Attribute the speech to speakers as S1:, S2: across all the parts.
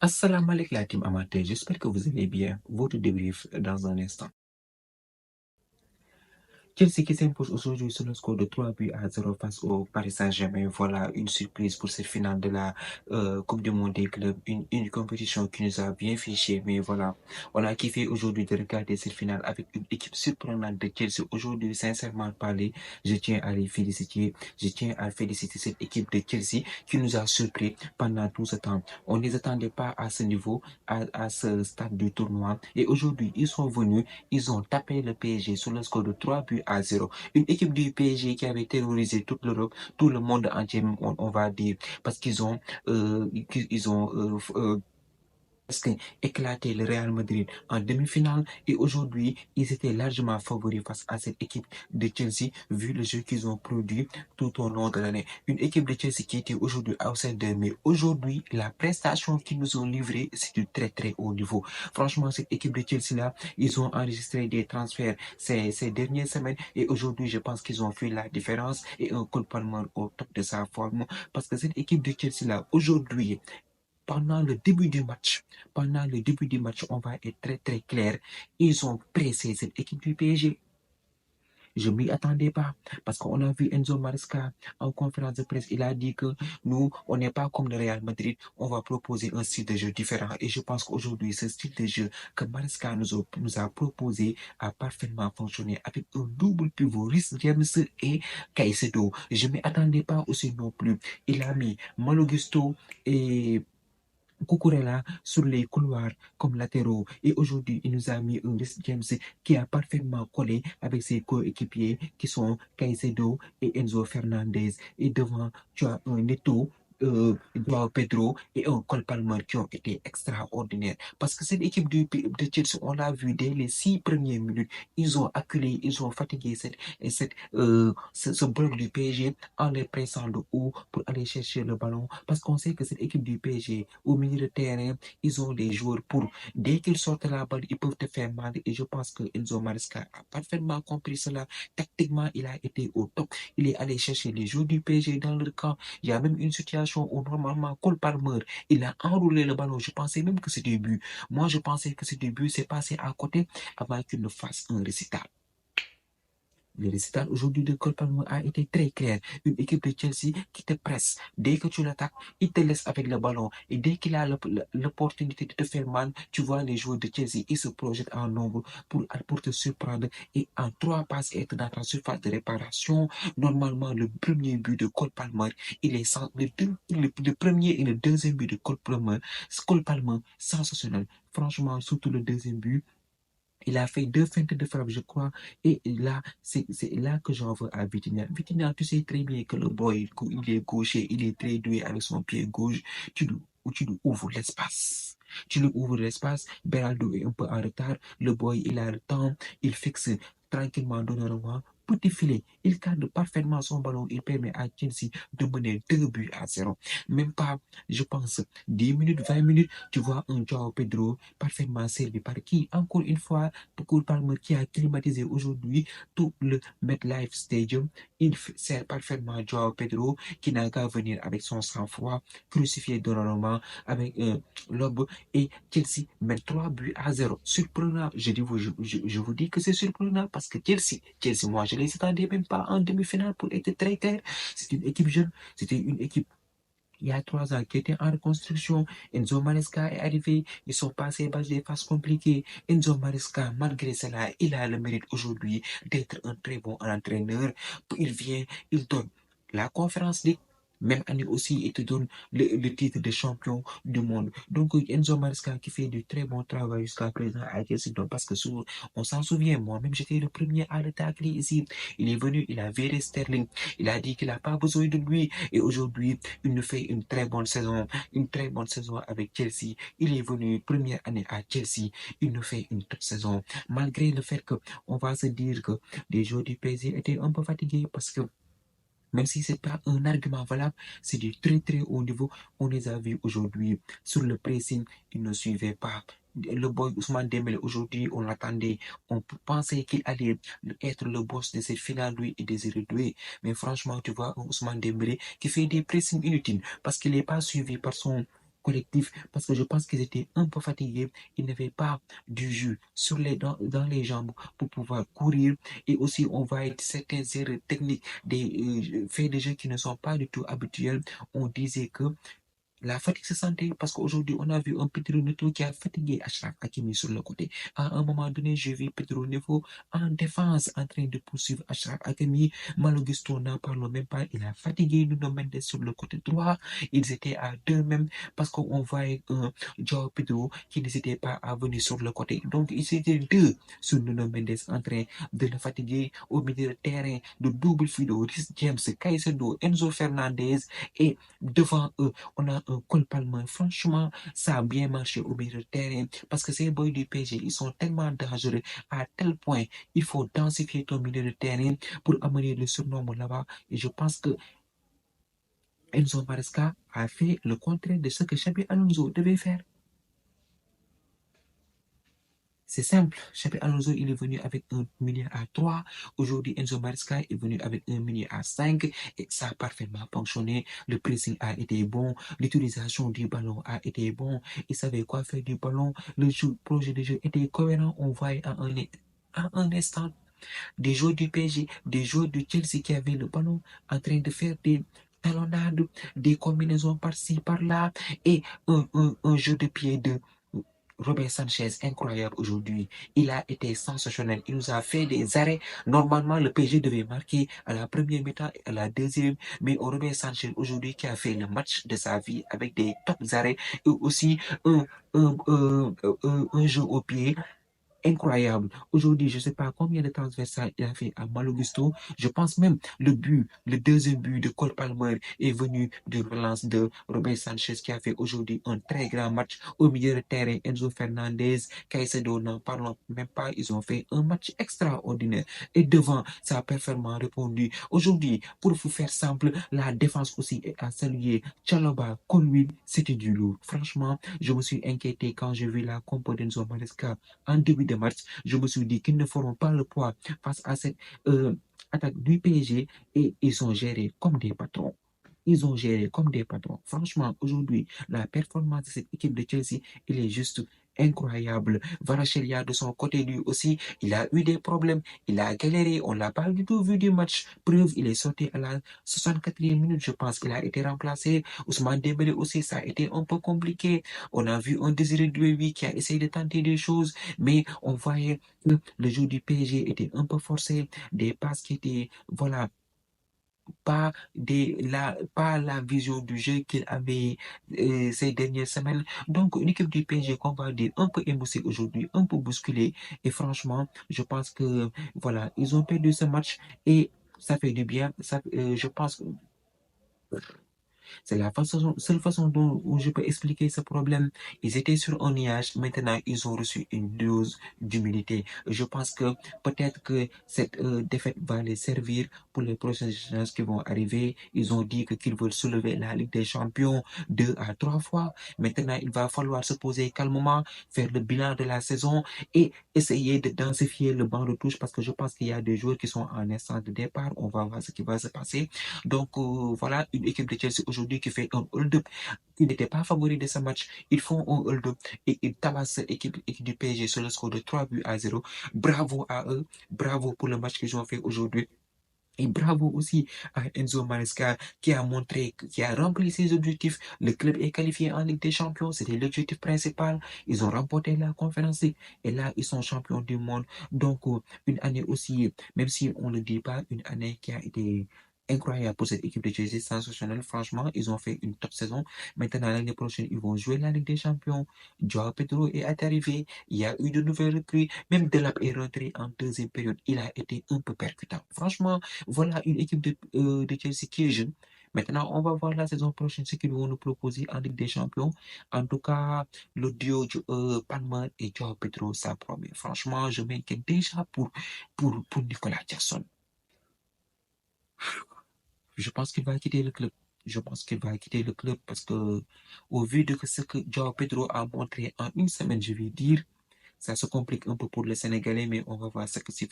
S1: Assalamu alaikum la team amateur, j'espère que vous allez bien. Votre débrief dans un instant. Chelsea qui s'impose aujourd'hui sur le score de 3 buts à 0 face au Paris Saint-Germain. Voilà une surprise pour cette finale de la Coupe du Monde des clubs. Une compétition qui nous a bien fiché. Mais voilà, on a kiffé aujourd'hui de regarder cette finale avec une équipe surprenante de Chelsea. Aujourd'hui, sincèrement parlé, je tiens à les féliciter. Je tiens à féliciter cette équipe de Chelsea qui nous a surpris pendant tout ce temps. On ne les attendait pas à ce niveau, à ce stade du tournoi. Et aujourd'hui, ils sont venus, ils ont tapé le PSG sur le score de 3 buts à 0. Une équipe du PSG qui avait terrorisé toute l'Europe, tout le monde entier, on va dire, parce qu'ils ont, presque éclaté le Real Madrid en demi-finale et aujourd'hui, ils étaient largement favoris face à cette équipe de Chelsea vu le jeu qu'ils ont produit tout au long de l'année. Une équipe de Chelsea qui était aujourd'hui outsider, mais aujourd'hui, la prestation qu'ils nous ont livrée, c'est du très très haut niveau. Franchement, cette équipe de Chelsea-là, ils ont enregistré des transferts ces dernières semaines et aujourd'hui, je pense qu'ils ont fait la différence et un Cole Palmer au top de sa forme parce que cette équipe de Chelsea-là, aujourd'hui, pendant le début du match, on va être très très clair, ils ont pressé cette équipe du PSG. Je ne m'y attendais pas parce qu'on a vu Enzo Maresca en conférence de presse. Il a dit que nous, on n'est pas comme le Real Madrid. On va proposer un style de jeu différent. Et je pense qu'aujourd'hui, ce style de jeu que Maresca nous a proposé a parfaitement fonctionné avec un double pivot, Reece James et Caicedo. Je ne m'y attendais pas aussi non plus. Il a mis Malo Gusto et Cucurella sur les couloirs comme latéraux. Et aujourd'hui, il nous a mis un Reece James qui a parfaitement collé avec ses coéquipiers qui sont Caicedo et Enzo Fernandez. Et devant, tu as un Neto, Joao Pedro et un Cole Palmer qui ont été extraordinaires. Parce que cette équipe de Chelsea, on l'a vu dès les 6 premières minutes, ils ont acculé, ils ont fatigué ce bloc du PSG en les pressant de haut pour aller chercher le ballon. Parce qu'on sait que cette équipe du PSG, au milieu de terrain, ils ont des joueurs pour, dès qu'ils sortent la balle, ils peuvent te faire mal. Et je pense que Enzo Maresca a parfaitement compris cela. Tactiquement, il a été au top. Il est allé chercher les joueurs du PSG dans leur camp. Il y a même une situation où normalement, Cole Palmer, il a enroulé le ballon. Je pensais même que c'était but. Moi, je pensais que c'était but. C'est passé à côté avant qu'il ne fasse un récital. Le récital aujourd'hui de Cole Palmer a été très clair. Une équipe de Chelsea qui te presse. Dès que tu l'attaques, il te laisse avec le ballon. Et dès qu'il a l'opportunité de te faire mal, tu vois les joueurs de Chelsea, ils se projettent en nombre pour te surprendre. Et en 3 passes, être dans ta surface de réparation. Normalement, le premier but de Cole Palmer, il est le premier et le deuxième but de Cole Palmer, sensationnel. Franchement, surtout le deuxième but. Il a fait 2 feintes de frappe, je crois. Et là, c'est là que j'en veux à Vitinha. Vitinha, tu sais très bien que le boy, il est gaucher, il est très doué avec son pied gauche. Tu lui ouvres l'espace. Tu lui ouvres l'espace. Beraldo est un peu en retard. Le boy, il a le temps. Il fixe tranquillement Donnarumma. Petit filet. Il cadre parfaitement son ballon. Il permet à Chelsea de mener 2 buts à 0. Même pas, je pense, 10 minutes, 20 minutes, tu vois un Joao Pedro parfaitement servi par qui? Encore une fois, Cole Palmer qui a climatisé aujourd'hui tout le MetLife Stadium. Il sert parfaitement Joao Pedro qui n'a qu'à venir avec son sang-froid, crucifier Donnarumma avec un lobe et Chelsea met 3 buts à 0. Surprenant, je vous dis que c'est surprenant parce que Chelsea, moi je les attendais même pas en demi-finale pour être très clair. C'est une équipe jeune, c'était une équipe il y a 3 ans qui était en reconstruction. Enzo Maresca est arrivé. Ils sont passés par des phases compliquées. Enzo Maresca, malgré cela, il a le mérite aujourd'hui d'être un très bon entraîneur. Il vient, il donne la conférence des même année aussi, il te donne le titre de champion du monde. Donc, Enzo Maresca qui fait du très bon travail jusqu'à présent à Chelsea. Parce que on s'en souvient, moi-même, j'étais le premier à le tacler ici. Il est venu, il a viré Sterling. Il a dit qu'il n'a pas besoin de lui. Et aujourd'hui, il nous fait une très bonne saison avec Chelsea. Il est venu première année à Chelsea. Il nous fait une top saison. Malgré le fait que on va se dire que les joueurs du PSG étaient un peu fatigués parce que même si c'est pas un argument valable, c'est du très très haut niveau. On les a vus aujourd'hui sur le pressing, ils ne suivaient pas. Le boy Ousmane Dembélé aujourd'hui, on l'attendait, on pensait qu'il allait être le boss de cette finale, lui et Désiré Doué. Mais franchement, tu vois, Ousmane Dembélé qui fait des pressings inutiles parce qu'il n'est pas suivi par son collectif parce que je pense qu'ils étaient un peu fatigués. Ils n'avaient pas du jus dans les jambes pour pouvoir courir. Et aussi, on voit certaines erreurs techniques, des faits de jeu qui ne sont pas du tout habituels. On disait que la fatigue se sentait parce qu'aujourd'hui, on a vu un Pedro Neto qui a fatigué Achraf Hakimi sur le côté. À un moment donné, j'ai vu Pedro Neto en défense en train de poursuivre Achraf Hakimi. Malo Gusto n'en parle même pas. Il a fatigué Nuno Mendes sur le côté droit. Ils étaient à deux même parce qu'on voyait un Joao Pedro qui n'hésitait pas à venir sur le côté. Donc, ils étaient deux sur Nuno Mendes en train de le fatiguer au milieu de terrain de double fido, Rhys James, Caicedo, Enzo Fernandez et devant eux, on a un Cole Palmer. Franchement, ça a bien marché au milieu de terrain parce que ces boys du PSG, ils sont tellement dangereux à tel point il faut densifier ton milieu de terrain pour amener le surnom là-bas. Et je pense que Enzo Maresca a fait le contraire de ce que Xabi Alonso devait faire. C'est simple. Xabi Alonso, il est venu avec un milieu à 3. Aujourd'hui, Enzo Maresca est venu avec un milieu à 5 et ça a parfaitement fonctionné. Le pressing a été bon. L'utilisation du ballon a été bon. Il savait quoi faire du ballon. Le projet de jeu était cohérent. On voyait à un instant des joueurs du PSG, des joueurs de Chelsea qui avaient le ballon en train de faire des talonnades, des combinaisons par-ci, par-là et un jeu de pied de Robert Sanchez, incroyable aujourd'hui. Il a été sensationnel. Il nous a fait des arrêts. Normalement, le PSG devait marquer à la première mi-temps et à la deuxième. Mais Robert Sanchez, aujourd'hui, qui a fait le match de sa vie avec des top arrêts et aussi un jeu au pied incroyable. Aujourd'hui, je ne sais pas combien de transversales il a fait à Malo Gusto. Je pense même le deuxième but de Cole Palmer est venu de relance de Robert Sanchez qui a fait aujourd'hui un très grand match au milieu de terrain. Enzo Fernandez, Caicedo, n'en parlons même pas. Ils ont fait un match extraordinaire. Et devant, ça a parfaitement répondu. Aujourd'hui, pour vous faire simple, la défense aussi est à saluer. Chalobah, Colwill, c'était du lourd. Franchement, je me suis inquiété quand j'ai vu la compo d'Enzo Maresca en début de match. Je me suis dit qu'ils ne feront pas le poids face à cette attaque du PSG et ils ont géré comme des patrons. Ils ont géré comme des patrons. Franchement, aujourd'hui, la performance de cette équipe de Chelsea, elle est juste incroyable. Varachelia, de son côté, lui aussi, il a eu des problèmes. Il a galéré. On ne l'a pas du tout vu du match. Preuve, il est sorti à la 64e minute, je pense qu'il a été remplacé. Ousmane Dembélé aussi, ça a été un peu compliqué. On a vu un Désiré Doué qui a essayé de tenter des choses, mais on voyait que le jeu du PSG était un peu forcé. Des passes qui étaient, voilà, pas la vision du jeu qu'il avait ces dernières semaines. Donc, une équipe du PSG qu'on va dire un peu émoussée aujourd'hui, un peu bousculée. Et franchement, je pense que voilà, ils ont perdu ce match et ça fait du bien. Je pense que c'est la seule façon dont je peux expliquer ce problème. Ils étaient sur un nuage, maintenant ils ont reçu une dose d'humilité. Je pense que peut-être que cette défaite va les servir pour les prochaines échéances qui vont arriver. Ils ont dit qu'ils veulent soulever la Ligue des Champions 2 à 3 fois. Maintenant, il va falloir se poser calmement, faire le bilan de la saison et essayer de densifier le banc de touche parce que je pense qu'il y a des joueurs qui sont en instance de départ. On va voir ce qui va se passer. Donc voilà, une équipe de Chelsea aujourd'hui qui fait un hold-up. Ils n'étaient pas favoris de ce match. Ils font un hold-up et ils tabassent cette équipe du PSG sur le score de 3 buts à 0. Bravo à eux. Bravo pour le match qu'ils ont fait aujourd'hui. Et bravo aussi à Enzo Maresca qui a montré, qui a rempli ses objectifs. Le club est qualifié en Ligue des Champions. C'était l'objectif principal. Ils ont remporté la conférence League. Et là, ils sont champions du monde. Donc, une année aussi, même si on ne le dit pas, une année qui a été incroyable pour cette équipe de Chelsea, sensationnelle. Franchement, ils ont fait une top saison. Maintenant, l'année prochaine, ils vont jouer la Ligue des Champions. Joao Pedro est arrivé. Il y a eu de nouvelles recrues. Même Delap est rentré en deuxième période. Il a été un peu percutant. Franchement, voilà une équipe de Chelsea qui est jeune. Maintenant, on va voir la saison prochaine ce qu'ils vont nous proposer en Ligue des Champions. En tout cas, le duo Palmer et Joao Pedro, ça promet. Franchement, je m'inquiète déjà pour Nicolas Jackson. Je pense qu'il va quitter le club. Je pense qu'il va quitter le club parce que, au vu de ce que Joao Pedro a montré en une semaine, je vais dire, ça se complique un peu pour le Sénégalais, mais on va voir ce qui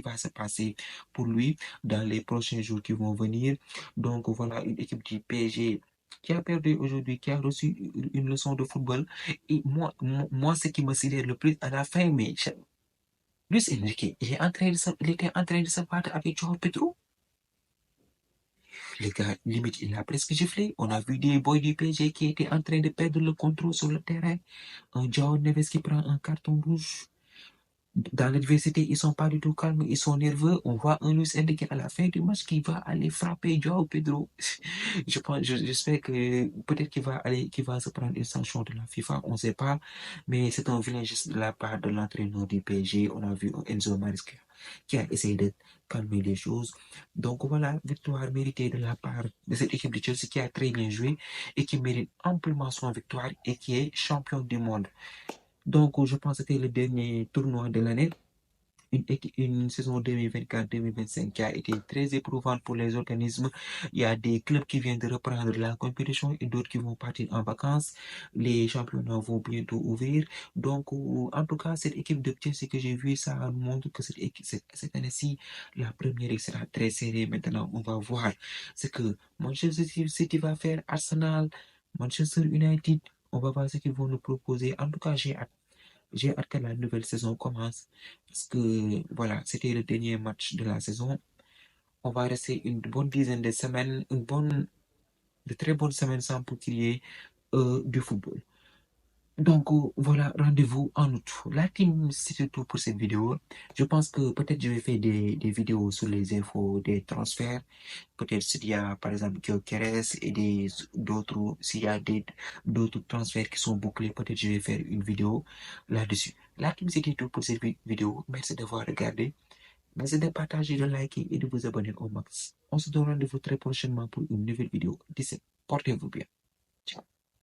S1: va se passer pour lui dans les prochains jours qui vont venir. Donc voilà, une équipe du PSG qui a perdu aujourd'hui, qui a reçu une leçon de football. Et moi, ce qui me sidère le plus à la fin, mais Luis Enrique, il était en train de se battre avec João Pedro. Les gars, limite, il a presque giflé. On a vu des boys du PSG qui étaient en train de perdre le contrôle sur le terrain. Un João Neves qui prend un carton rouge. Dans l'adversité, ils sont pas du tout calmes, ils sont nerveux. On voit un Luis Enrique à la fin du match qui va aller frapper João Pedro. J'espère que peut-être qu'il va se prendre une sanction de la FIFA, on ne sait pas. Mais c'est un vilain geste de la part de l'entraîneur du PSG. On a vu Enzo Maresca qui a essayé de calmer les choses. Donc voilà, victoire méritée de la part de cette équipe de Chelsea qui a très bien joué et qui mérite amplement son victoire et qui est champion du monde. Donc, je pense que c'était le dernier tournoi de l'année. Une saison 2024-2025 qui a été très éprouvante pour les organismes. Il y a des clubs qui viennent de reprendre la compétition et d'autres qui vont partir en vacances. Les championnats vont bientôt ouvrir. Donc, en tout cas, cette équipe de Chelsea que j'ai vue, ça montre que cette année-ci, la première sera très serrée. Maintenant, on va voir ce que Manchester City va faire, Arsenal, Manchester United. On va voir ce qu'ils vont nous proposer. En tout cas, j'ai hâte que la nouvelle saison commence parce que voilà, c'était le dernier match de la saison. On va rester une bonne dizaine de semaines, de très bonnes semaines sans pour qu'il y ait du football. Donc voilà, rendez-vous en août. La team, c'est tout pour cette vidéo. Je pense que peut-être je vais faire des vidéos sur les infos des transferts. Peut-être s'il y a par exemple Gyökeres et d'autres, s'il y a d'autres transferts qui sont bouclés, peut-être je vais faire une vidéo là-dessus. La team, c'était tout pour cette vidéo. Merci d'avoir regardé. Merci de partager, de liker et de vous abonner au max. On se donne rendez-vous très prochainement pour une nouvelle vidéo. D'ici, portez-vous bien.